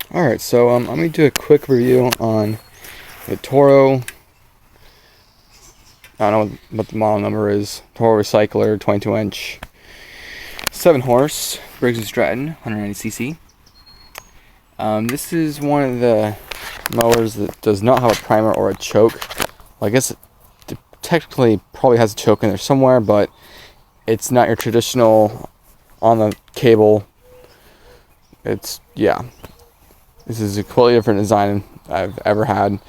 Alright, so I'm going to do a quick review on the Toro. I don't know what the model number is. Toro Recycler 22-inch 7-horse Briggs & Stratton 190cc. This is one of the mowers that does not have a primer or a choke. Well, I guess it technically probably has a choke in there somewhere, but it's not your traditional on the cable. This is a completely different design I've ever had.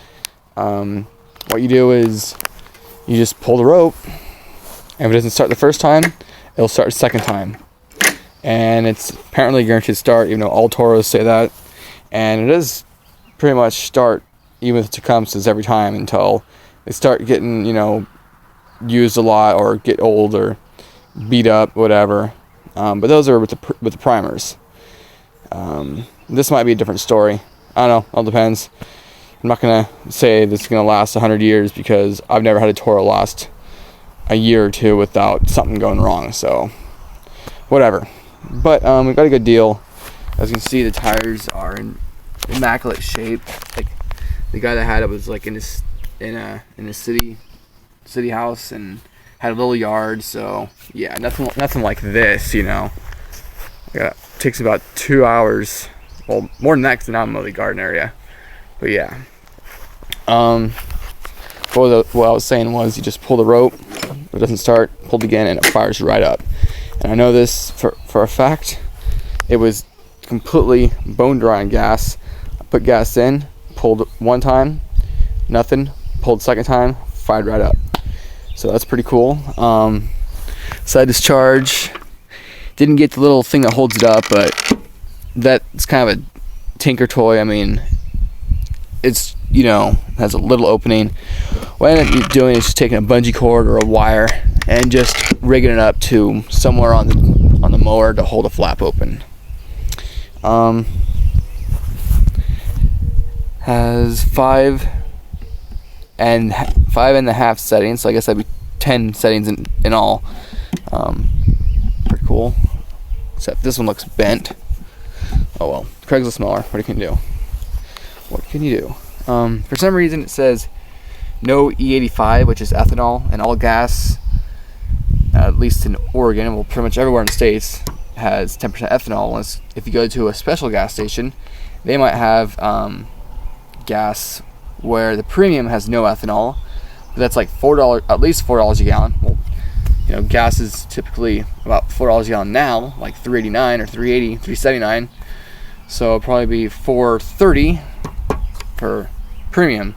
What you do is you just pull the rope, and if it doesn't start the first time, it'll start the second time. And it's apparently guaranteed to start, even though all Toros say that. And it does pretty much start even with Tecumsehs every time until they start getting, used a lot or get old or beat up, whatever. But those are with the primers. This might be a different story. I don't know. All depends. I'm not going to say this is going to last 100 years because I've never had a Toro last a year or two without something going wrong. So, whatever. But we got a good deal. As you can see, the tires are in immaculate shape. Like the guy that had it was like in a city house and had a little yard. So yeah, nothing like this. It takes about 2 hours. Well, more than that because now I'm in the garden area. But yeah. What I was saying was you just pull the rope, it doesn't start, pull it again, and it fires right up. And I know this for a fact. It was completely bone dry on gas. I put gas in, pulled one time, nothing, pulled second time, fired right up. So that's pretty cool. Side discharge, didn't get the little thing that holds it up, but that's kind of a tinker toy. I mean, it's has a little opening. What I ended up doing is just taking a bungee cord or a wire and just rigging it up to somewhere on the mower to hold a flap open. Has 5.5 settings, so I guess that'd be 10 settings in all. Pretty cool. Except this one looks bent. Oh well, Craigslist mower. What can you do? What can you do? For some reason it says no E85, which is ethanol, and all gas, at least in Oregon, well, pretty much everywhere in the States, has 10% ethanol. Unless if you go to a special gas station, they might have gas where the premium has no ethanol. But that's like $4, at least $4 a gallon. Well, gas is typically about $4 a gallon now, like $3.89 or $3.80, $3.79. So it'll probably be $4.30 for premium.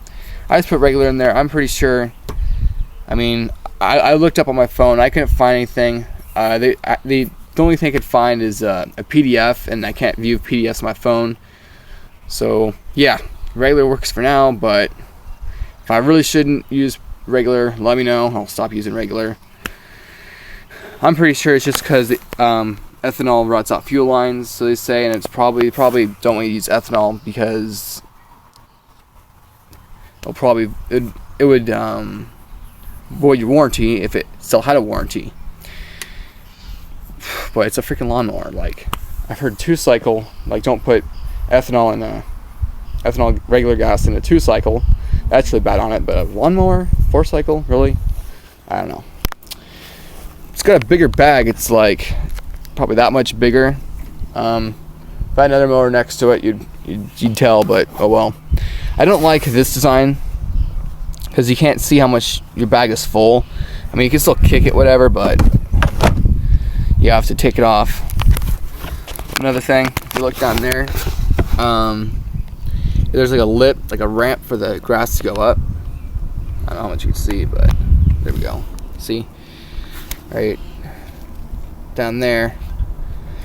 I just put regular in there. I'm pretty sure. I mean, I looked up on my phone. I couldn't find anything. The only thing I could find is a PDF, and I can't view PDFs on my phone. So yeah, regular works for now. But if I really shouldn't use regular, let me know. I'll stop using regular. I'm pretty sure it's just because ethanol rots out fuel lines, so they say, and it's probably don't want to use ethanol because it would void your warranty if it still had a warranty. But it's a freaking lawnmower. Like, I've heard 2-cycle, like, don't put ethanol regular gas in a 2-cycle. That's really bad on it. But a lawnmower 4-cycle, really? I don't know. It's got a bigger bag. It's like probably that much bigger. If I had another mower next to it, you'd tell. But oh well. I don't like this design because you can't see how much your bag is full. I mean, you can still kick it, whatever, but you have to take it off. Another thing, if you look down there, there's like a lip, like a ramp for the grass to go up. I don't know how much you can see, but there we go. See? Right down there.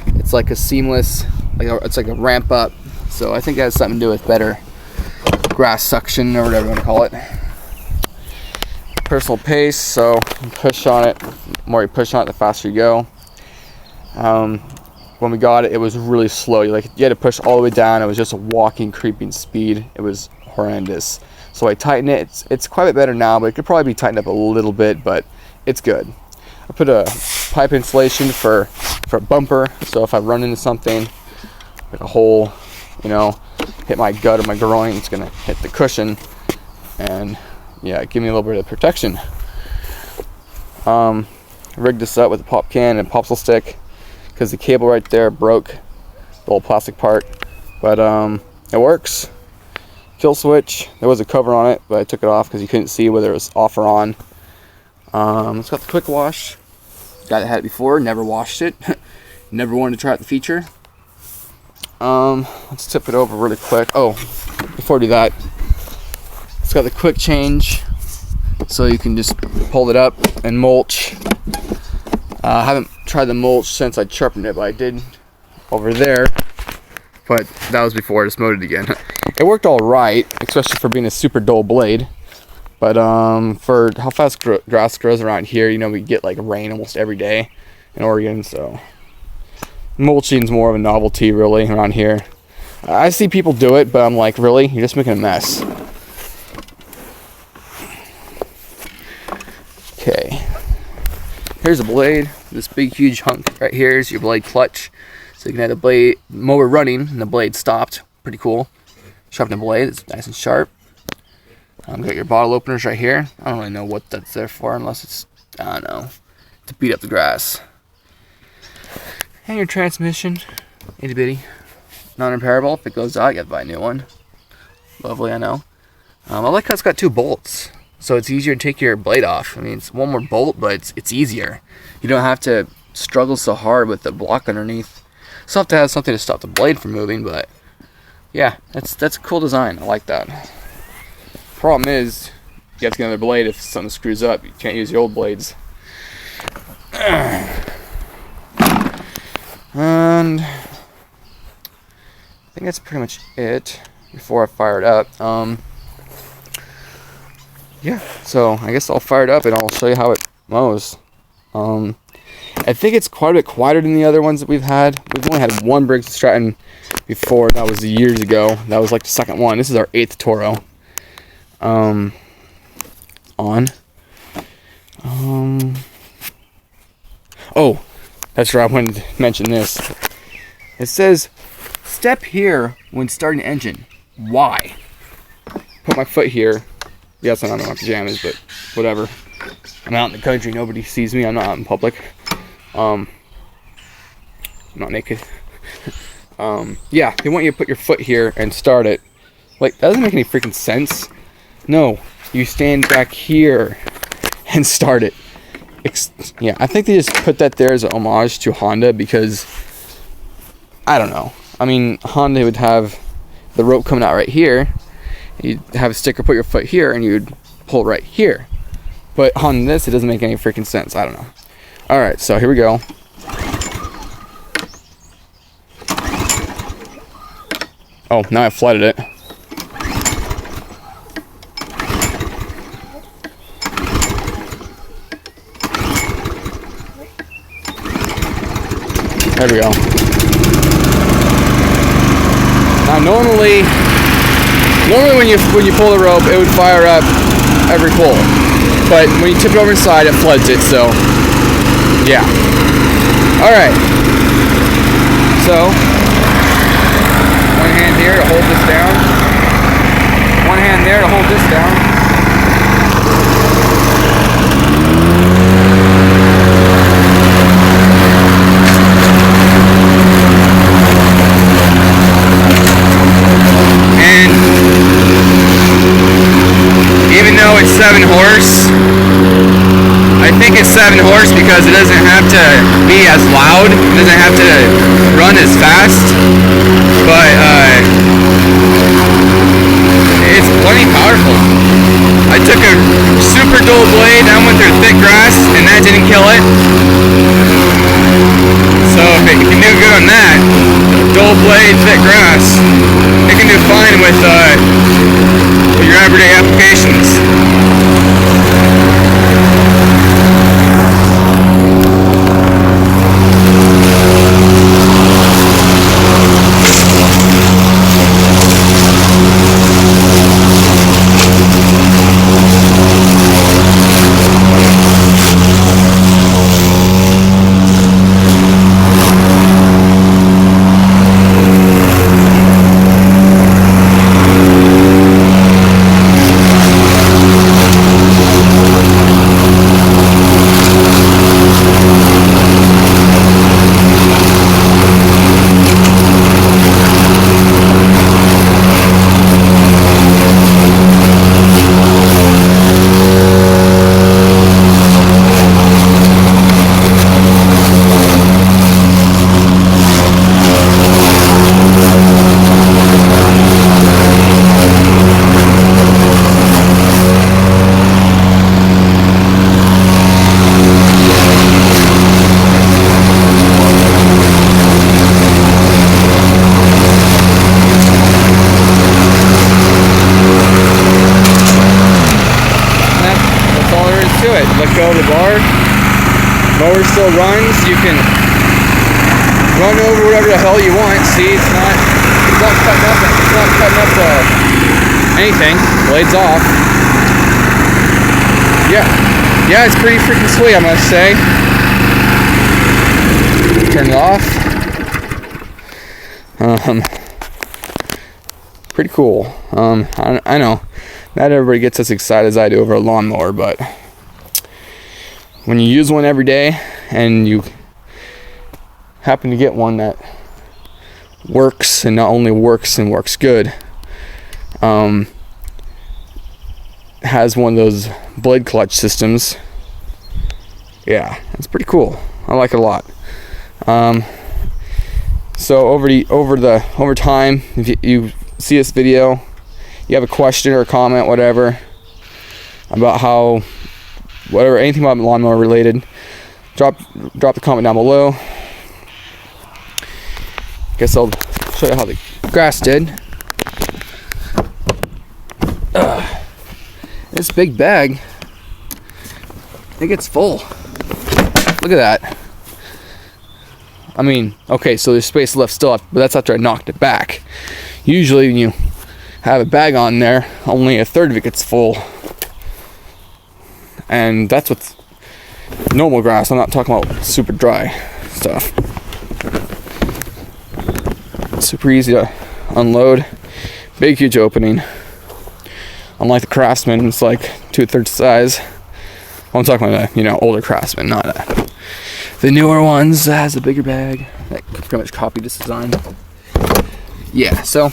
It's like a seamless, it's like a ramp up. So I think it has something to do with better grass suction or whatever you want to call it. Personal pace, so you push on it. The more you push on it, the faster you go. When we got it, it was really slow. You had to push all the way down. It was just a walking, creeping speed. It was horrendous. So I tightened it. It's quite a bit better now, but it could probably be tightened up a little bit, but it's good. I put a pipe insulation for a bumper, so if I run into something, like a hole, hit my gut or my groin, it's gonna hit the cushion, and yeah, give me a little bit of protection. Rigged this up with a pop can and a popsicle stick because the cable right there broke, the little plastic part, but it works. Kill switch, there was a cover on it, but I took it off because you couldn't see whether it was off or on. It's got the quick wash. Guy that had it before never washed it. Never wanted to try out the feature. Let's tip it over really quick. Oh, before I do that, it's got the quick change, so you can just pull it up and mulch. I haven't tried the mulch since I sharpened it, but I did over there. But that was before I just mowed it again. It worked all right, especially for being a super dull blade. But for how fast grass grows around here, you know, we get like rain almost every day in Oregon, so mulching's more of a novelty really around here. I see people do it, but I'm like, really? You're just making a mess. Okay. Here's a blade. This big huge hunk right here is your blade clutch. So you can have the blade mower running and the blade stopped. Pretty cool. Sharpen the blade, it's nice and sharp. Got your bottle openers right here. I don't really know what that's there for unless it's, I don't know, to beat up the grass. And your transmission, itty bitty, non-repairable. If it goes out, you have to buy a new one. Lovely, I know. I like how it's got 2 bolts, so it's easier to take your blade off. I mean, it's one more bolt, but it's easier. You don't have to struggle so hard with the block underneath. Still have to have something to stop the blade from moving, but yeah, that's a cool design. I like that. Problem is, you have to get another blade if something screws up. You can't use your old blades. And I think that's pretty much it before I fire it up. Yeah, so I guess I'll fire it up and I'll show you how it mows. I think it's quite a bit quieter than the other ones that we've had. We've only had one Briggs & Stratton before. That was years ago. That was like the second one. This is our 8th Toro. Oh, that's right, I wanted to mention this. It says, step here when starting engine. Why? Put my foot here. Yes, I'm not in my pajamas, but whatever. I'm out in the country, nobody sees me, I'm not out in public. I'm not naked. Yeah, they want you to put your foot here and start it. Like, that doesn't make any freaking sense. No, you stand back here and start it. Yeah, I think they just put that there as an homage to Honda because, I don't know. I mean, Honda would have the rope coming out right here. You'd have a sticker, put your foot here, and you'd pull right here. But on this, it doesn't make any freaking sense. I don't know. Alright, so here we go. Oh, now I flooded it. There we go. Now normally when you pull the rope, it would fire up every pull. But when you tip it over inside, it floods it, so yeah. Alright. So one hand here to hold this down. One hand there to hold this down. Even though it's 7 horse, I think it's 7 horse because it doesn't have to be as loud, it doesn't have to run as fast, but it's plenty powerful. I took a super dull blade, I went through thick grass, and that didn't kill it. So if it can do good on that, dull blade, thick grass, it can do fine with your everyday applications. still runs. You can run over whatever the hell you want. See, it's not cutting up. It's not cutting up anything. Blades off. Yeah, it's pretty freaking sweet, I must say. Turn it off. Pretty cool. I know not everybody gets as excited as I do over a lawnmower, but when you use one every day and you happen to get one that works, and not only works and works good, has one of those blade clutch systems. Yeah, it's pretty cool. I like it a lot. So over time, if you see this video, you have a question or a comment, whatever, about anything about lawnmower related, drop the comment down below. Guess I'll show you how the grass did. This big bag, it gets full. Look at that. I mean, okay, so there's space left still, but that's after I knocked it back. Usually when you have a bag on there, only a third of it gets full. And that's with normal grass. I'm not talking about super dry stuff. Super easy to unload. Big, huge opening. Unlike the Craftsman, it's like 2/3 size. Well, I'm talking about the older Craftsman, not the newer ones that has a bigger bag. That pretty much copied this design. Yeah, so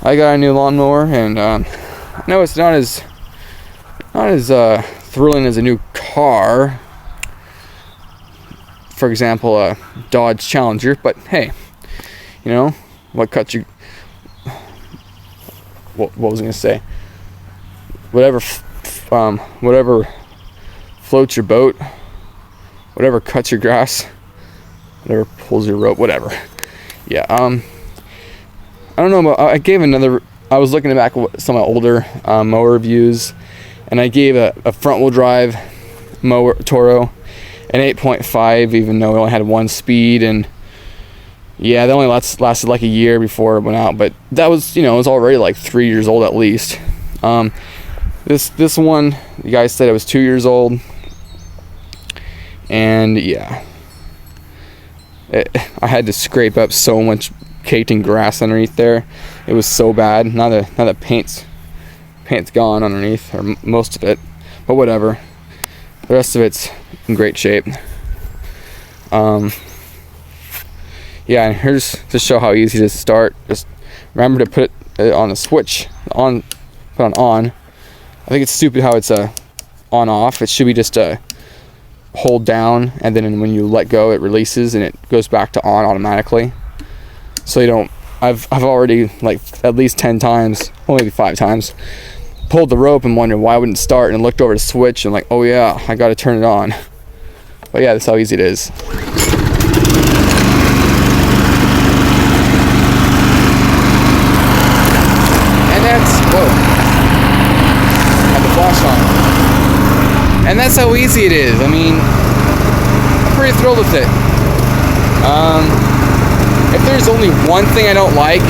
I got a new lawnmower, and I know it's not as thrilling as a new car. For example, a Dodge Challenger, but hey, what cuts you? What was I gonna say? Whatever floats your boat, whatever cuts your grass, whatever pulls your rope, whatever. Yeah. I don't know. I gave I was looking back at some of my older mower reviews, and I gave a front-wheel drive mower Toro an 8.5, even though it only had one speed, and yeah, that only lasted like a year before it went out, but that was, it was already like 3 years old at least. This one, the guy said it was 2 years old, and yeah, I had to scrape up so much caked in grass underneath there. It was so bad. Now the paint's gone underneath, or most of it, but whatever. The rest of it's in great shape. Yeah, and here's to show how easy it is to start. Just remember to put it on the switch, put on. I think it's stupid how it's on off. It should be just a hold down, and then when you let go, it releases and it goes back to on automatically. So you don't. I've already like at least 10 times, well maybe 5 times, pulled the rope and wondered why it wouldn't start, and looked over the switch and like, oh yeah, I got to turn it on. But yeah, that's how easy it is. And that's how easy it is. I mean, I'm pretty thrilled with it. If there's only one thing I don't like,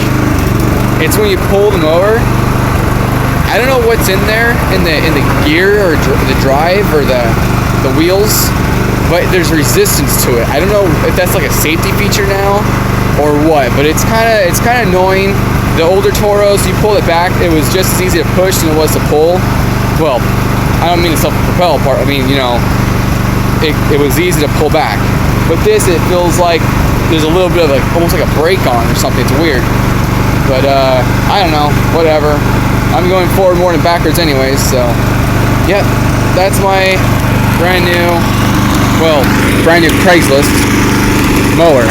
it's when you pull the mower. I don't know what's in there in the gear or the drive or the wheels, but there's resistance to it. I don't know if that's like a safety feature now or what, but it's kind of annoying. The older Toros, you pull it back, it was just as easy to push than it was to pull. Well, I don't mean the self-propel part. I mean, it was easy to pull back. But this, it feels like there's a little bit of almost like a brake on or something. It's weird. But I don't know. Whatever. I'm going forward more than backwards anyways. So, yep. That's my brand new Craigslist mower.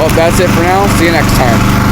Well, that's it for now. See you next time.